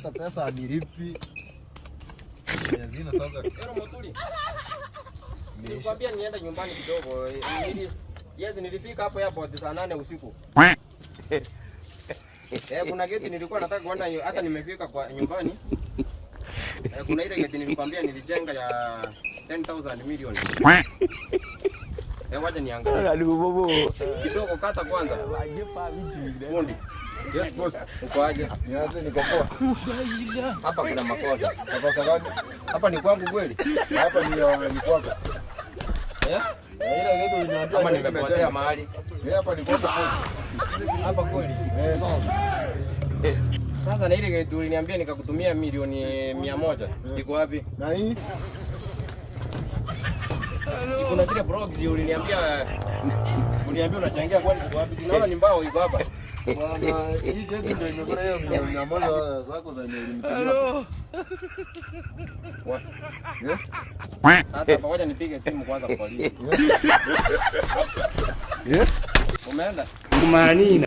hata pesa anilipi. Yazina sasa. Ero Muturi. Nilikwambia nienda nyumbani kidogo. Nilifika hapo airport saa 8 usiku. Kuna geti nilikuwa nataka kwenda, hata nimefika kwa nyumbani. Kuna ile geti nilikwambia nilijenga ya 10,000 million. Wacha niangalie. Kidogo kata kwanza. Fundi. Yes boss. Uko aje? Nianze niko poa. Hapa kuna makosa. Makosa gani? Hapa ni kwangu kweli? Hapa ni kwako. Ile geti uliniambia kama nimepotea mahali. Hapa ni kwako. Hapa kweli? Sawa. Sasa na ile geti uliniambia nikakutumia milioni 100. Iko wapi? Na hii? Kuna zile blogs uliniambia unachangia kwani iko wapi? Sinaona ni mbao iko hapa. Bwana, hii geti ndio imekula hiyo milioni 100 zako za nilinipigia. Sasa pamoja nipige simu kwanza kwa polisi. Umeenda? Kumanina.